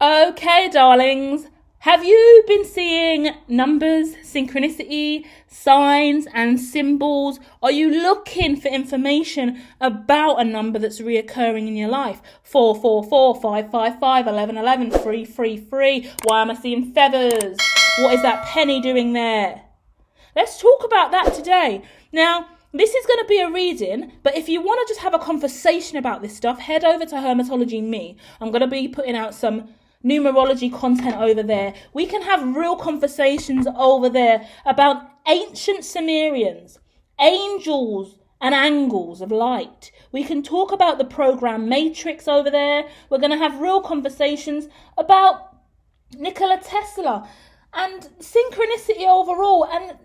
Okay, darlings. Have you been seeing numbers, synchronicity, signs, and symbols? Are you looking for information about a number that's reoccurring in your life? 444, 555, 1111, 333. Why am I seeing feathers? What is that penny doing there? Let's talk about that today. Now, this is going to be a reading, but if you want to just have a conversation about this stuff, head over to Hermetology Me. I'm going to be putting out some numerology content over there. We can have real conversations over there about ancient Sumerians, angels, and angles of light. We can talk about the program matrix over there. We're going to have real conversations about Nikola Tesla and synchronicity overall and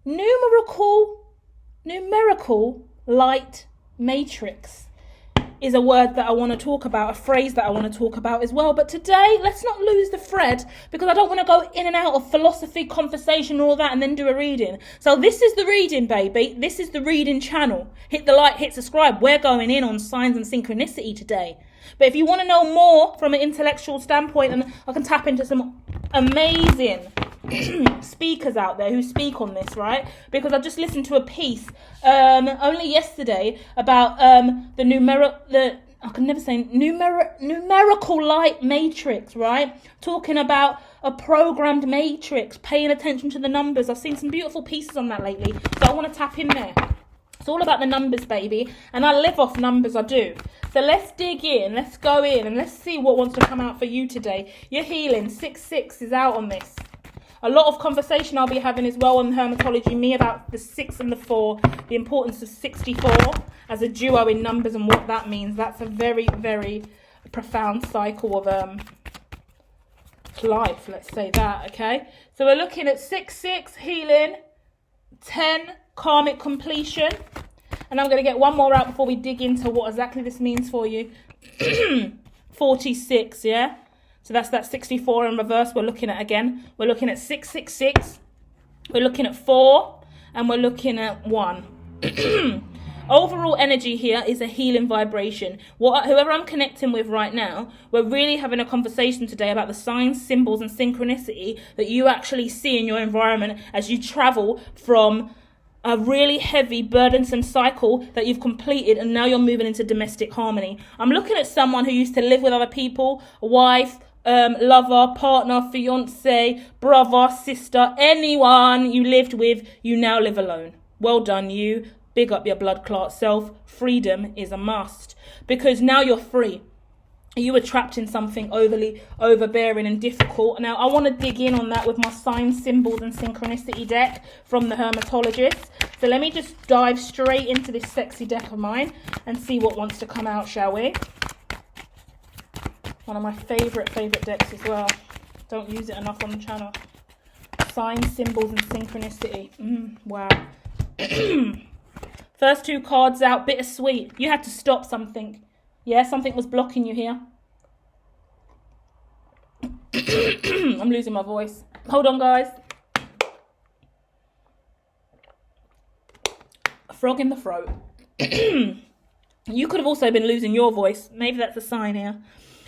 numerical light matrix is a word that I want to talk about, a phrase that I want to talk about as well. But today, let's not lose the thread, because I don't want to go in and out of philosophy, conversation, all that, and then do a reading. So this is the reading, baby. This is the reading channel. Hit the like, hit subscribe. We're going in on signs and synchronicity today. But if you want to know more from an intellectual standpoint, and I can tap into some amazing speakers out there who speak on this, right? Because I just listened to a piece only yesterday about the numerical light matrix, right? Talking about a programmed matrix, paying attention to the numbers. I've seen some beautiful pieces on that lately, so I want to tap in there. It's all about the numbers, baby, and I live off numbers, I do. So let's dig in, let's go in, and let's see what wants to come out for you today. Your healing, 6-6 is out on this. A lot of conversation I'll be having as well on Hermetology Me about the 6 and the 4, the importance of 64 as a duo in numbers and what that means. That's a very, very profound cycle of life, let's say that, okay? So we're looking at 6-6, healing, 10, karmic completion. And I'm going to get one more out before we dig into what exactly this means for you. 46, yeah? So that's that 64 in reverse we're looking at again. We're looking at 666. We're looking at 4. And we're looking at 1. Overall energy here is a healing vibration. Whoever I'm connecting with right now, we're really having a conversation today about the signs, symbols, and synchronicity that you actually see in your environment as you travel from a really heavy, burdensome cycle that you've completed, and now you're moving into domestic harmony. I'm looking at someone who used to live with other people, wife, lover, partner, fiance, brother, sister, anyone you lived with, you now live alone. Well done, you. Big up your blood clot self. Freedom is a must, because now you're free. You were trapped in something overly overbearing and difficult. Now, I want to dig in on that with my signs, symbols, and synchronicity deck from the Hermetologist. So let me just dive straight into this sexy deck of mine and see what wants to come out, shall we? One of my favourite decks as well. Don't use it enough on the channel. Signs, symbols, and synchronicity. Wow. First 2 cards out, bittersweet. You had to stop something. Yeah, something was blocking you here. I'm losing my voice. Hold on, guys. A frog in the throat. You could have also been losing your voice. Maybe that's a sign here.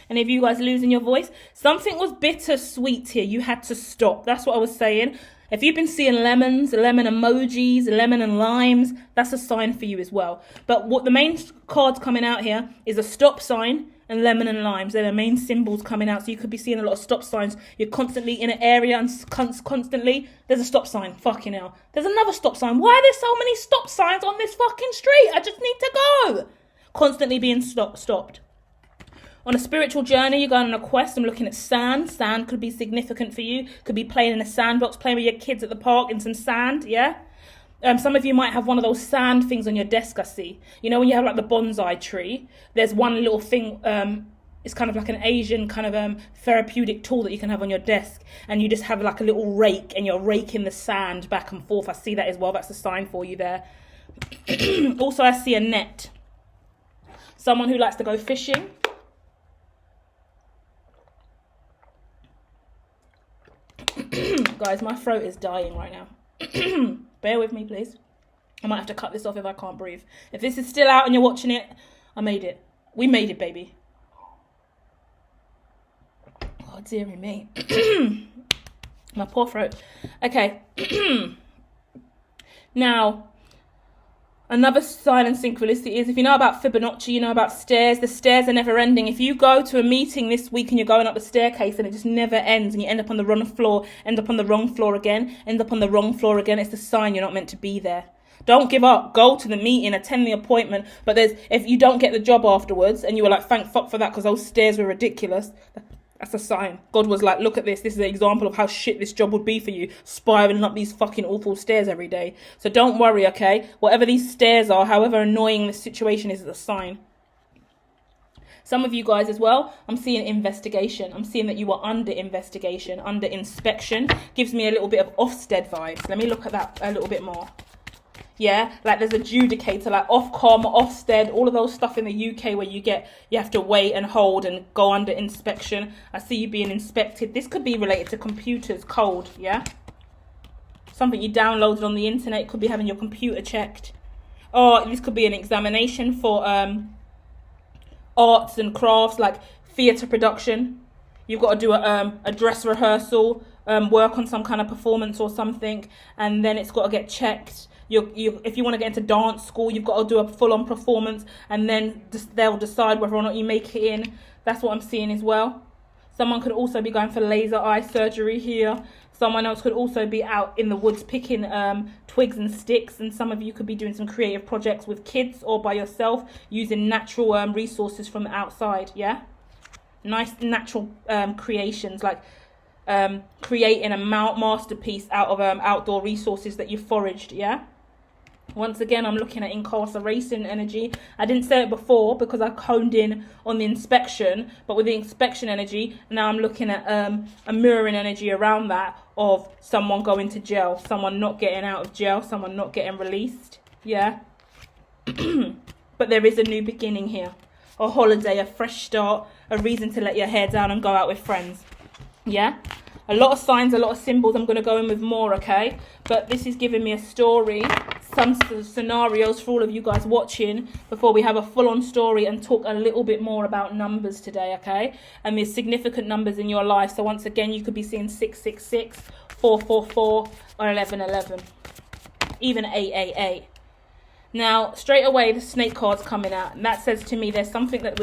And if you guys losing your voice, something was bittersweet here. You had to stop. That's what I was saying. If you've been seeing lemons, lemon emojis, lemon and limes, that's a sign for you as well. But what the main cards coming out here is a stop sign and lemon and limes. They're the main symbols coming out. So you could be seeing a lot of stop signs. You're constantly in an area and constantly there's a stop sign. Fucking hell. There's another stop sign. Why are there so many stop signs on this fucking street? I just need to go. Constantly being stopped. On a spiritual journey, you're going on a quest. I'm looking at sand. Sand could be significant for you. Could be playing in a sandbox, playing with your kids at the park in some sand, yeah? Some of you might have one of those sand things on your desk, I see. You know when you have like the bonsai tree? There's one little thing, it's kind of like an Asian kind of therapeutic tool that you can have on your desk. And you just have like a little rake and you're raking the sand back and forth. I see that as well. That's a sign for you there. Also, I see a net. Someone who likes to go fishing. Guys, my throat is dying right now. Bear with me, please. I might have to cut this off if I can't breathe. If this is still out and you're watching it, I made it. We made it, baby. dearie me. My poor throat. Okay. Now, another sign in synchronicity is, if you know about Fibonacci, you know about stairs. The stairs are never ending. If you go to a meeting this week and you're going up the staircase and it just never ends, and you end up on the wrong floor, end up on the wrong floor again, end up on the wrong floor again, it's the sign you're not meant to be there. Don't give up. Go to the meeting, attend the appointment. But if you don't get the job afterwards and you were like, thank fuck for that because those stairs were ridiculous, that's a sign. God was like, look at this. This is an example of how shit this job would be for you, spiraling up these fucking awful stairs every day. So don't worry, okay? Whatever these stairs are, however annoying the situation is, it's a sign. Some of you guys as well, I'm seeing investigation. I'm seeing that you are under investigation, under inspection. Gives me a little bit of Ofsted vibes. Let me look at that a little bit more. Yeah, like there's adjudicator, like Ofcom, Ofsted, all of those stuff in the UK where you have to wait and hold and go under inspection. I see you being inspected. This could be related to computers, code, yeah? Something you downloaded on the internet. It could be having your computer checked. Or this could be an examination for arts and crafts, like theatre production. You've got to do a dress rehearsal, work on some kind of performance or something, and then it's got to get checked. If you want to get into dance school, you've got to do a full-on performance, and then they'll decide whether or not you make it in. That's what I'm seeing as well. Someone could also be going for laser eye surgery here. Someone else could also be out in the woods picking twigs and sticks, and some of you could be doing some creative projects with kids or by yourself using natural resources from the outside, yeah? Nice natural creations, like creating a masterpiece out of outdoor resources that you foraged, yeah? Once again, I'm looking at incarceration energy. I didn't say it before because I honed in on the inspection, but with the inspection energy, now I'm looking at a mirroring energy around that of someone going to jail, someone not getting out of jail, someone not getting released, yeah? But there is a new beginning here, a holiday, a fresh start, a reason to let your hair down and go out with friends, yeah? A lot of signs, a lot of symbols. I'm going to go in with more, okay? But this is giving me a story, some scenarios for all of you guys watching before we have a full-on story and talk a little bit more about numbers today, okay? And there's significant numbers in your life. So once again, you could be seeing 666, 444, or 1111, even 888. Now, straight away, the snake card's coming out, and that says to me there's something that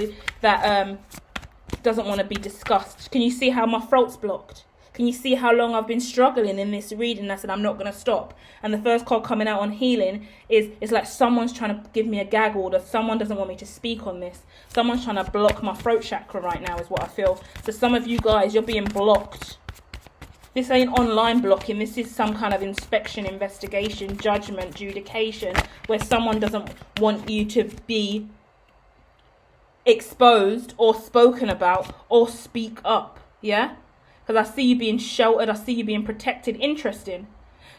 doesn't want to be discussed. Can you see how my throat's blocked? Can you see how long I've been struggling in this reading? I said I'm not going to stop. And the first card coming out on healing is like someone's trying to give me a gag order. Someone doesn't want me to speak on this. Someone's trying to block my throat chakra right now is what I feel. So some of you guys, you're being blocked. This ain't online blocking. This is some kind of inspection, investigation, judgment, adjudication, where someone doesn't want you to be exposed or spoken about or speak up, yeah? Because I see you being sheltered, I see you being protected. Interesting.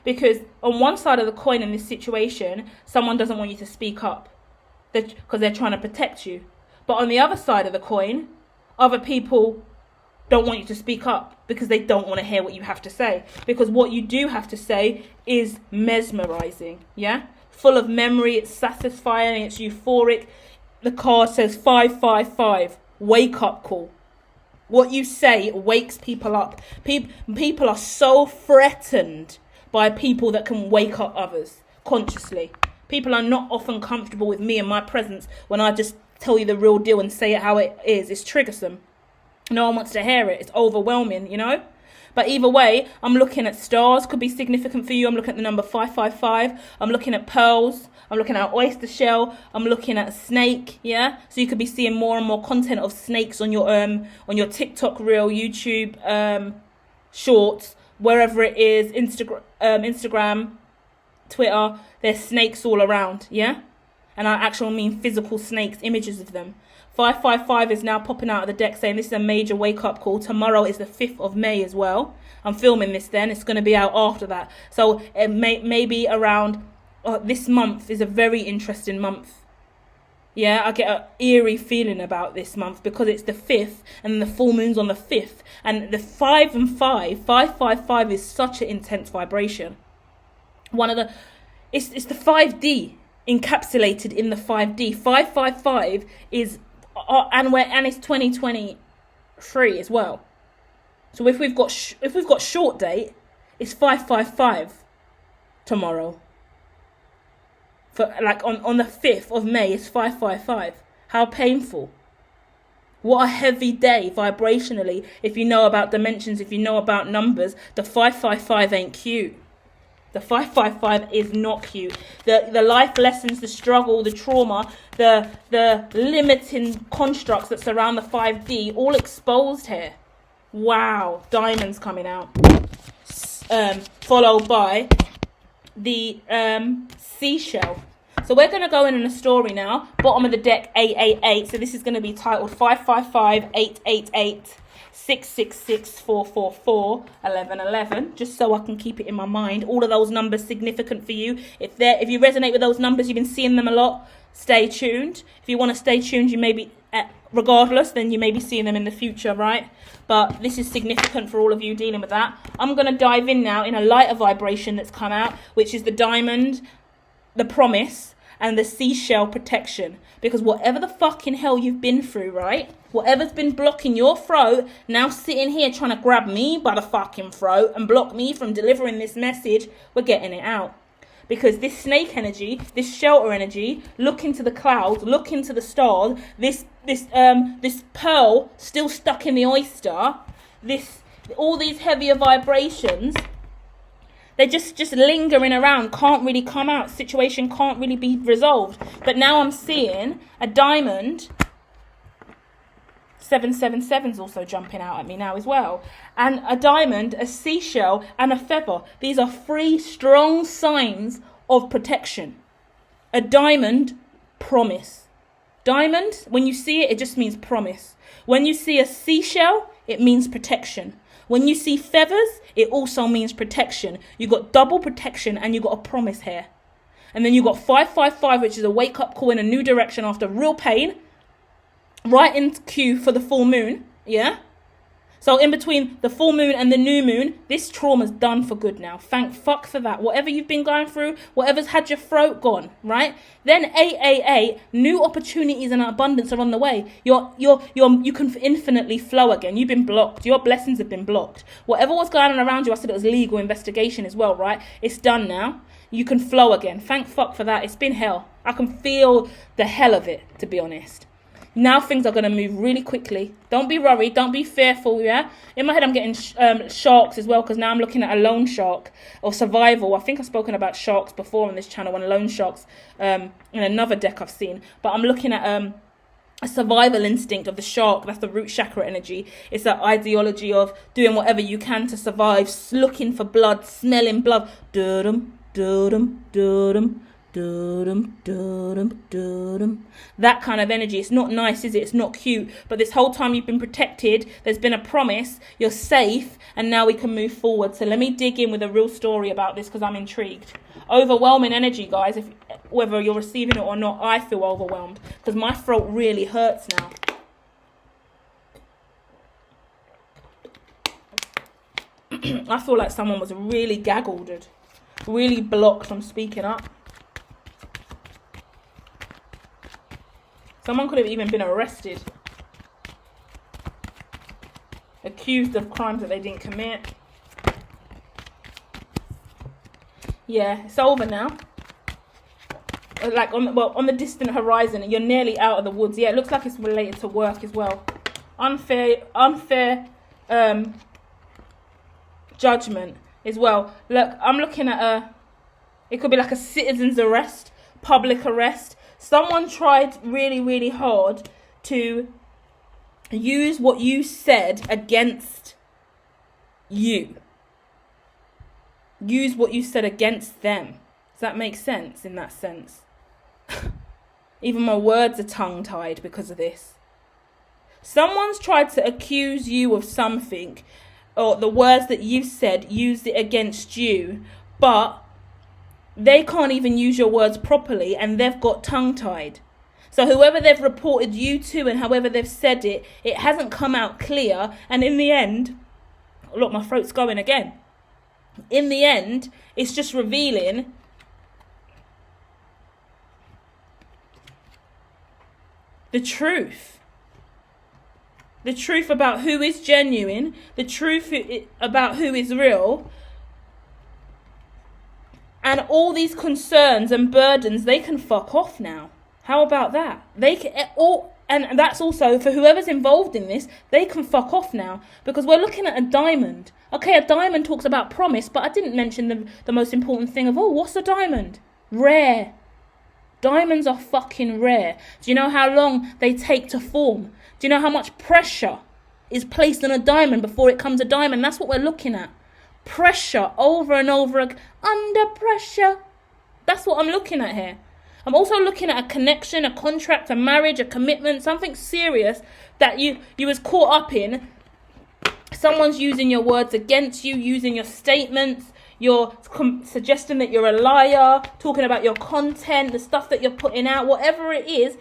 Because on one side of the coin in this situation, someone doesn't want you to speak up because they're trying to protect you. But on the other side of the coin, other people don't want you to speak up because they don't want to hear what you have to say. Because what you do have to say is mesmerizing, yeah? Full of memory, it's satisfying, it's euphoric. The card says 555, wake up call. What you say wakes people up. People are so threatened by people that can wake up others consciously. People are not often comfortable with me and my presence when I just tell you the real deal and say it how it is. It's triggersome. No one wants to hear it. It's overwhelming, you know? But either way, I'm looking at stars, could be significant for you. I'm looking at the number 555. I'm looking at pearls. I'm looking at oyster shell. I'm looking at a snake, yeah? So you could be seeing more and more content of snakes on your TikTok reel, YouTube, shorts, wherever it is, Instagram, Twitter. There's snakes all around, yeah? And I actually mean physical snakes, images of them. 555 is now popping out of the deck saying this is a major wake-up call. Tomorrow is the 5th of May as well. I'm filming this then. It's going to be out after that. So it may be around... this month is a very interesting month. Yeah, I get an eerie feeling about this month because it's the 5th and the full moon's on the 5th. And the 5 and 5, 555 is such an intense vibration. It's the 5D encapsulated in the 5D. 555 is... and it's 2023 as well. So if we've got short date, it's 555 tomorrow. For like on the 5th of May, it's 555. How painful. What a heavy day vibrationally. If you know about dimensions, if you know about numbers, the 555 ain't cute. The 555 is not cute. The life lessons, the struggle, the trauma, the limiting constructs that surround the 5D, all exposed here. Wow, diamonds coming out. Followed by the seashell. So we're going to go in a story now. Bottom of the deck, 888. So this is going to be titled 555 888 666 444 1111. Just so I can keep it in my mind. All of those numbers significant for you. If you resonate with those numbers, you've been seeing them a lot, stay tuned. If you want to stay tuned, you may be, regardless, then you may be seeing them in the future, right? But this is significant for all of you dealing with that. I'm going to dive in now in a lighter vibration that's come out, which is the diamond, the promise, and the seashell protection. Because whatever the fucking hell you've been through, right? Whatever's been blocking your throat, now sitting here trying to grab me by the fucking throat and block me from delivering this message, we're getting it out. Because this snake energy, this shelter energy, look into the clouds, look into the stars, this pearl still stuck in the oyster, all these heavier vibrations, they're just lingering around, can't really come out, situation can't really be resolved. But now I'm seeing a diamond, 777's also jumping out at me now as well. And a diamond, a seashell, and a feather. These are 3 strong signs of protection. A diamond, promise. Diamond, when you see it, it just means promise. When you see a seashell, it means protection. When you see feathers, it also means protection. You got double protection and you got a promise here. And then you got 555, which is a wake-up call in a new direction after real pain. Right in cue for the full moon, yeah? So in between the full moon and the new moon, this trauma's done for good now. Thank fuck for that. Whatever you've been going through, whatever's had your throat gone, right? Then 888, new opportunities and abundance are on the way. You can infinitely flow again. You've been blocked. Your blessings have been blocked. Whatever was going on around you, I said it was legal investigation as well, right? It's done now. You can flow again. Thank fuck for that. It's been hell. I can feel the hell of it, to be honest. Now things are going to move really quickly. Don't be worried. Don't be fearful, yeah? In my head, I'm getting sharks as well, because now I'm looking at a loan shark or survival. I think I've spoken about sharks before on this channel, and loan sharks in another deck I've seen. But I'm looking at a survival instinct of the shark. That's the root chakra energy. It's that ideology of doing whatever you can to survive, looking for blood, smelling blood. Dum, dum, dum. That kind of energy. It's not nice, is it? It's not cute. But this whole time you've been protected, there's been a promise, you're safe, and now we can move forward. So let me dig in with a real story about this, because I'm intrigued. Overwhelming energy, guys. Whether you're receiving it or not, I feel overwhelmed because my throat really hurts now. I feel like someone was really gaggled, really blocked from speaking up. Someone could have even been arrested, accused of crimes that they didn't commit. Yeah, it's over now. Like on the distant horizon, you're nearly out of the woods. Yeah, it looks like it's related to work as well. Unfair judgment as well. Look, I'm looking at it could be like a citizen's arrest, public arrest. Someone tried really, really hard to use what you said against you. Use what you said against them. Does that make sense in that sense? Even my words are tongue-tied because of this. Someone's tried to accuse you of something, or the words that you said, used it against you, but they can't even use your words properly and they've got tongue-tied. So whoever they've reported you to and however they've said it, it hasn't come out clear. And in the end, look, my throat's going again. In the end, it's just revealing the truth. the truth about who is genuine, the truth about who is real, and all these concerns and burdens, they can fuck off now. How about that? They can and that's also for whoever's involved in this, they can fuck off now, because we're looking at a diamond. Okay, a diamond talks about promise, but I didn't mention the most important thing of all. What's a diamond? Rare. Diamonds are fucking rare. Do you know how long they take to form? Do you know how much pressure is placed on a diamond before it comes a diamond? That's what we're looking at. Pressure over and over again. Under pressure. That's what I'm looking at here. I'm also looking at a connection, a contract, a marriage, a commitment, something serious that you was caught up in. Someone's using your words against you, using your statements. You're suggesting that you're a liar, talking about your content, the stuff that you're putting out, whatever it is.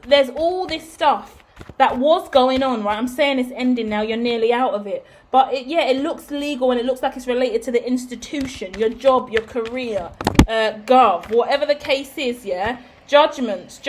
There's all this stuff that was going on, right? I'm saying it's ending now. You're nearly out of it. But it looks legal and it looks like it's related to the institution, your job, your career, gov, whatever the case is, yeah? Judgments,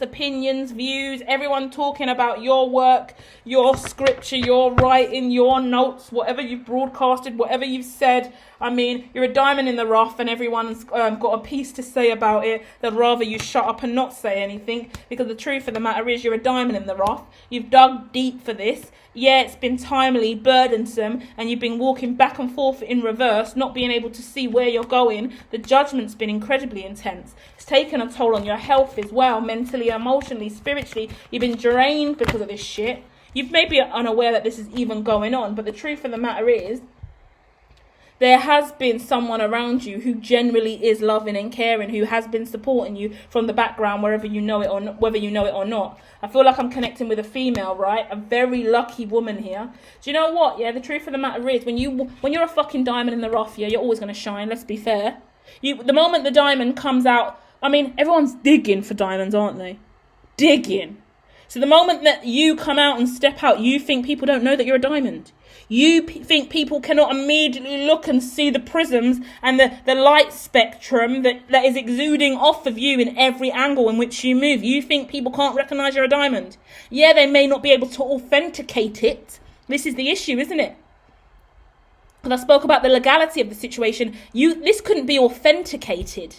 opinions, views, everyone talking about your work, your scripture, your writing, your notes, whatever you've broadcasted, whatever you've said. I mean, you're a diamond in the rough and everyone's got a piece to say about it. They'd rather you shut up and not say anything, because the truth of the matter is you're a diamond in the rough. You've dug deep for this. Yeah, it's been timely, burdensome, and you've been walking back and forth in reverse, not being able to see where you're going. The judgment's been incredibly intense. It's taken a toll on your health as well, mentally, emotionally, spiritually. You've been drained because of this shit. You may be unaware that this is even going on, but the truth of the matter is, there has been someone around you who generally is loving and caring, who has been supporting you from the background, wherever you know it or not, whether you know it or not. I feel like I'm connecting with a female, right? A very lucky woman here. Do you know what? Yeah, the truth of the matter is, when you're a fucking diamond in the rough, yeah, you're always going to shine. Let's be fair. The moment the diamond comes out, I mean, everyone's digging for diamonds, aren't they? Digging. So the moment that you come out and step out, you think people don't know that you're a diamond. You think people cannot immediately look and see the prisms and the light spectrum that is exuding off of you in every angle in which you move. You think people can't recognise you're a diamond. Yeah, they may not be able to authenticate it. This is the issue, isn't it? Because I spoke about the legality of the situation. This couldn't be authenticated.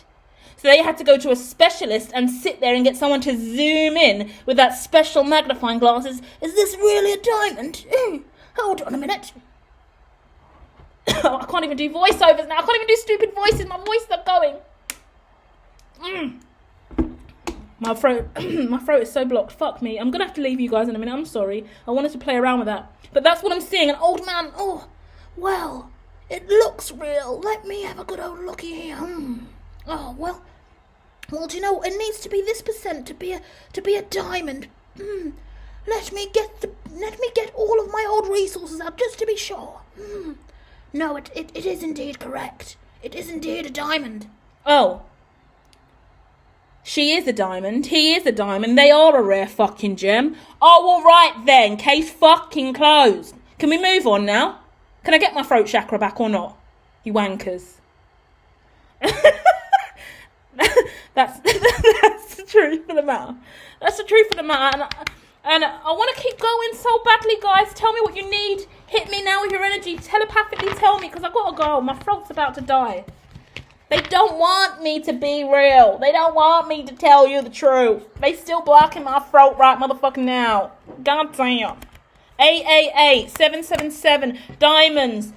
So they had to go to a specialist and sit there and get someone to zoom in with that special magnifying glasses. Is this really a diamond? Hold on a minute. I can't even do voiceovers now. I can't even do stupid voices. My voice is not going. My throat is so blocked. Fuck me. I'm going to have to leave you guys in a minute. I'm sorry. I wanted to play around with that. But that's what I'm seeing. An old man. Oh, well, it looks real. Let me have a good old looky here. Oh, well, do you know, it needs to be this percent to be a diamond. Let me get all of my old resources out just to be sure. No, it is indeed correct. It is indeed a diamond. Oh. She is a diamond. He is a diamond. They are a rare fucking gem. Oh, all right then. Case fucking closed. Can we move on now? Can I get my throat chakra back or not? You wankers. That's the truth of the matter. That's the truth of the matter. And I want to keep going so badly, guys. Tell me what you need. Hit me now with your energy. Telepathically tell me, because I've got to go. My throat's about to die. They don't want me to be real. They don't want me to tell you the truth. They still blocking my throat right motherfucking now. God damn. 888 777 diamonds,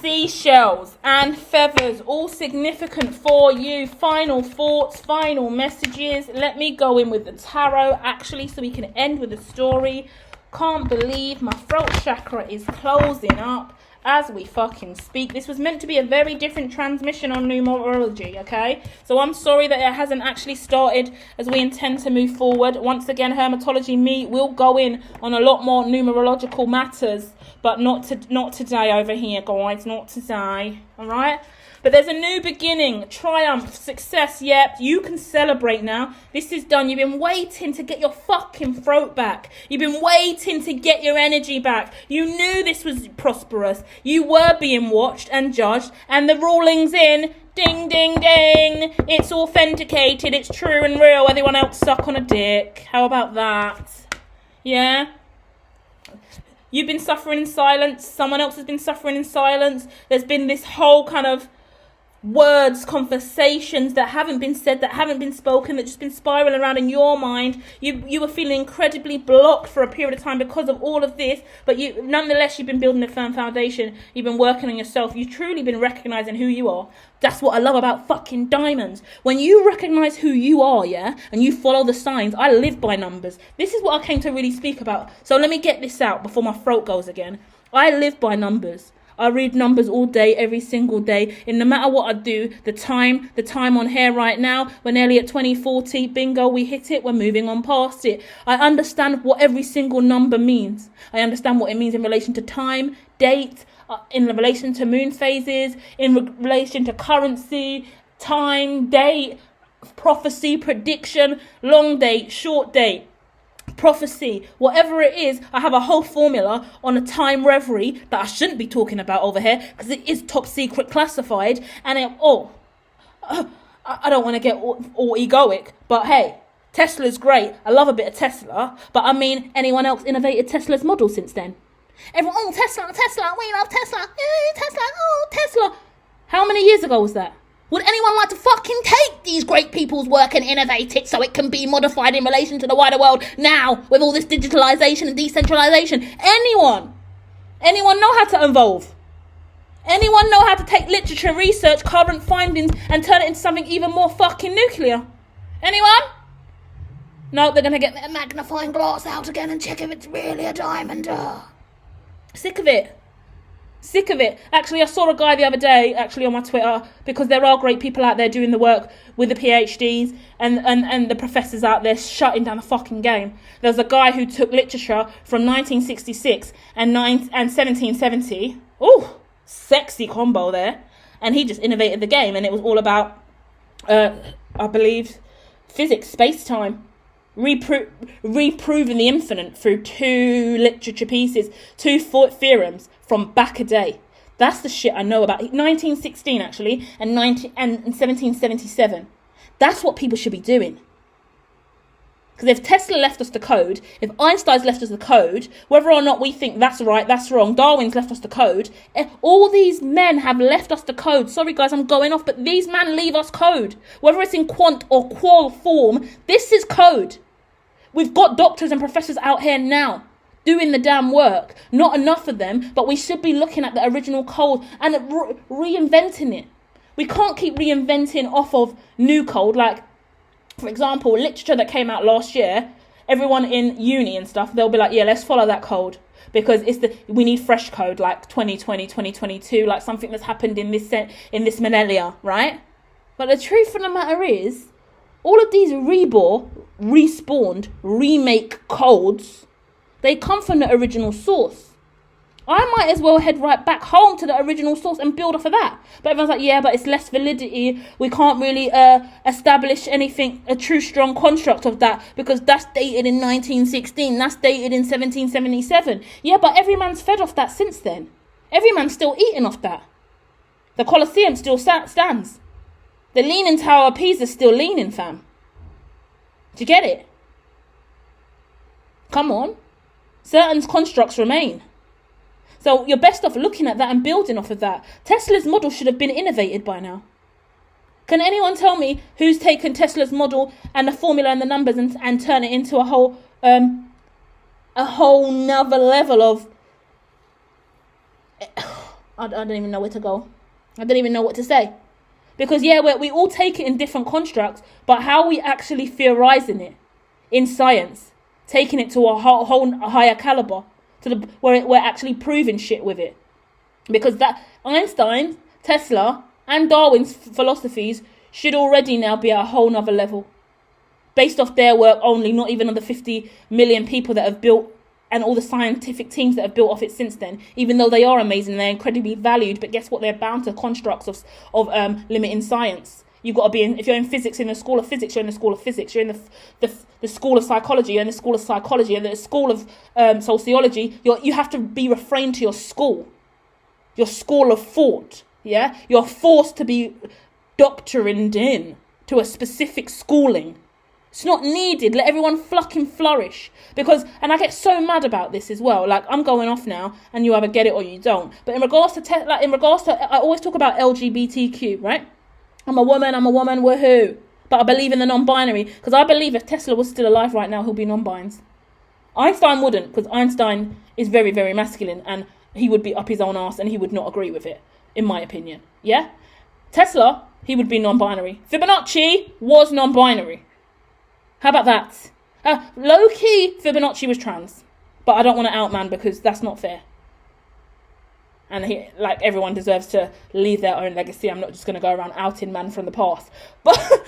seashells and feathers, all significant for you. Final thoughts, final messages. Let me go in with the tarot actually, so we can end with a story. Can't believe my throat chakra is closing up as we fucking speak. This was meant to be a very different transmission on numerology, okay? So I'm sorry that it hasn't actually started as we intend to move forward. Once again, Hermetology Me will go in on a lot more numerological matters, but not today over here, guys. Not today, all right? But there's a new beginning, triumph, success. Yep, you can celebrate now. This is done. You've been waiting to get your fucking throat back. You've been waiting to get your energy back. You knew this was prosperous. You were being watched and judged, and the ruling's in. Ding, ding, ding. It's authenticated. It's true and real. Everyone else suck on a dick. How about that? Yeah. You've been suffering in silence. Someone else has been suffering in silence. There's been this whole kind of words, conversations that haven't been said, that haven't been spoken, that just been spiraling around in your mind. You were feeling incredibly blocked for a period of time because of all of this, but nonetheless you've been building a firm foundation. You've been working on yourself. You've truly been recognizing who you are. That's what I love about fucking diamonds. When you recognize who you are, yeah, and you follow the signs. I live by numbers. This is what I came to really speak about. So let me get this out before my throat goes again. I live by numbers. I read numbers all day, every single day. And no matter what I do, the time on here right now, we're nearly at 2040. Bingo, we hit it. We're moving on past it. I understand what every single number means. I understand what it means in relation to time, date, in relation to moon phases, in relation to currency, time, date, prophecy, prediction, long date, short date. Prophecy, whatever it is. I have a whole formula on a time reverie that I shouldn't be talking about over here because it is top secret classified, and I don't want to get all egoic, but hey, Tesla's great. I love a bit of Tesla, but I mean, anyone else innovated Tesla's model since then? Everyone, oh, Tesla, we love Tesla, Tesla, oh, Tesla. How many years ago was that? Would anyone like to fucking take these great people's work and innovate it so it can be modified in relation to the wider world now with all this digitalization and decentralization? Anyone? Anyone know how to evolve? Anyone know how to take literature, research, current findings and turn it into something even more fucking nuclear? Anyone? No, they're going to get their magnifying glass out again and check if it's really a diamond. Sick of it. Sick of it. Actually, I saw a guy the other day, actually on my Twitter, because there are great people out there doing the work with the PhDs and the professors out there shutting down the fucking game. There's a guy who took literature from 1966 and 1770. Ooh, sexy combo there. And he just innovated the game, and it was all about, I believe, physics, space-time. Reproving the infinite through 2 literature pieces, 2 theorems from back a day. That's the shit I know about. 1916 actually, and 1777. That's what people should be doing. Because if Tesla left us the code, if Einstein's left us the code, whether or not we think that's right, that's wrong, Darwin's left us the code, all these men have left us the code. Sorry guys, I'm going off, but these men leave us code. Whether it's in quant or qual form, this is code. We've got doctors and professors out here now doing the damn work. Not enough of them, but we should be looking at the original code and reinventing it. We can't keep reinventing off of new code. Like, for example, literature that came out last year, everyone in uni and stuff, they'll be like, yeah, let's follow that code because we need fresh code, like 2020, 2022, like something that's happened in this millennia, right? But the truth of the matter is, all of these respawned, remake codes, they come from the original source. I might as well head right back home to the original source and build off of that. But everyone's like, yeah, but it's less validity. We can't really establish anything, a true strong construct of that because that's dated in 1916. That's dated in 1777. Yeah, but every man's fed off that since then. Every man's still eating off that. The Colosseum still stands. The Leaning Tower of Pisa's still leaning, fam. Do you get it? Come on. Certain constructs remain. So you're best off looking at that and building off of that. Tesla's model should have been innovated by now. Can anyone tell me who's taken Tesla's model and the formula and the numbers and turn it into a whole nother level of... I don't even know where to go. I don't even know what to say. Because, yeah, we all take it in different constructs, but how are we actually theorizing it in science, taking it to a whole higher caliber, where we're actually proving shit with it? Because that Einstein, Tesla, and Darwin's philosophies should already now be at a whole nother level. Based off their work only, not even on the 50 million people that have built and all the scientific teams that have built off it since then, even though they are amazing, they're incredibly valued, but guess what? They're bound to constructs of limiting science. You've got to be if you're in physics, you're in the school of physics, you're in the school of physics, you're in the school of psychology, you're in the school of psychology, and the school of sociology, you have to be refrained to your school of thought, yeah? You're forced to be doctrined in to a specific schooling. It's not needed. Let everyone fucking flourish. Because, and I get so mad about this as well. Like, I'm going off now, and you either get it or you don't. But in regards to, I always talk about LGBTQ, right? I'm a woman, woohoo. But I believe in the non-binary. Because I believe if Tesla was still alive right now, he'll be non-bines. Einstein wouldn't, because Einstein is very, very masculine, and he would be up his own arse, and he would not agree with it, in my opinion. Yeah? Tesla, he would be non-binary. Fibonacci was non-binary. How about that? Low-key, Fibonacci was trans. But I don't want to out man because that's not fair. And everyone deserves to leave their own legacy. I'm not just going to go around outing man from the past. But,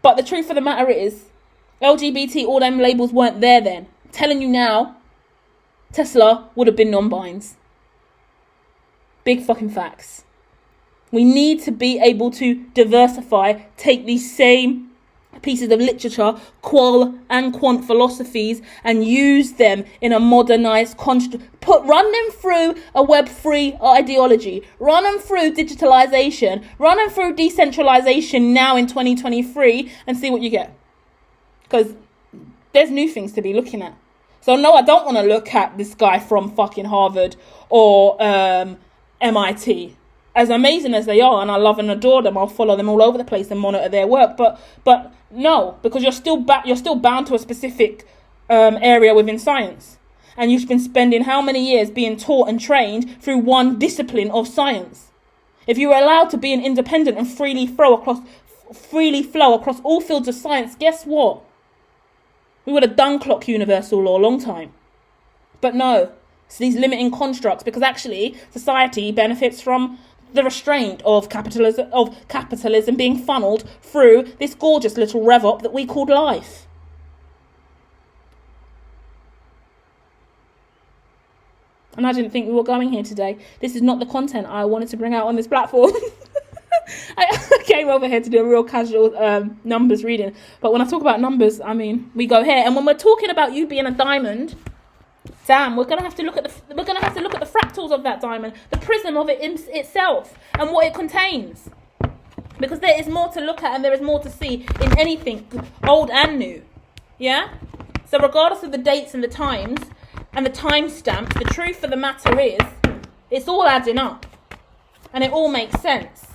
but the truth of the matter is, LGBT, all them labels weren't there then. I'm telling you now, Tesla would have been non-bines. Big fucking facts. We need to be able to diversify, take these same pieces of literature, qual and quant philosophies, and use them in a modernized construct. Run them through a Web3 ideology. Run them through digitalization. Run them through decentralization now in 2023 and see what you get. Because there's new things to be looking at. So no, I don't want to look at this guy from fucking Harvard or MIT. As amazing as they are, and I love and adore them, I'll follow them all over the place and monitor their work. But no, because you're still bound to a specific area within science, and you've been spending how many years being taught and trained through one discipline of science. If you were allowed to be an independent and freely flow across all fields of science, guess what? We would have done clock universal law a long time. But no, it's these limiting constructs, because actually society benefits from the restraint of capitalism being funneled through this gorgeous little rev-up that we called life. And I didn't think we were going here today. This is not the content I wanted to bring out on this platform. I came over here to do a real casual numbers reading. But when I talk about numbers, I mean, we go here. And when we're talking about you being a diamond, damn, we're gonna have to look at the fractals of that diamond, the prism of it itself, and what it contains. Because there is more to look at and there is more to see in anything, old and new. Yeah? So regardless of the dates and the times and the timestamps, the truth of the matter is, it's all adding up. And it all makes sense.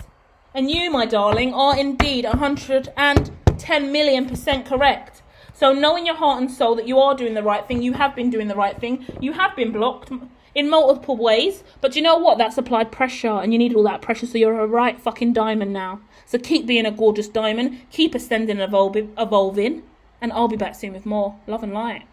And you, my darling, are indeed 110 million% correct. So know in your heart and soul that you are doing the right thing. You have been doing the right thing. You have been blocked in multiple ways. But you know what? That's applied pressure. And you need all that pressure. So you're a right fucking diamond now. So keep being a gorgeous diamond. Keep ascending and evolving. And I'll be back soon with more love and light.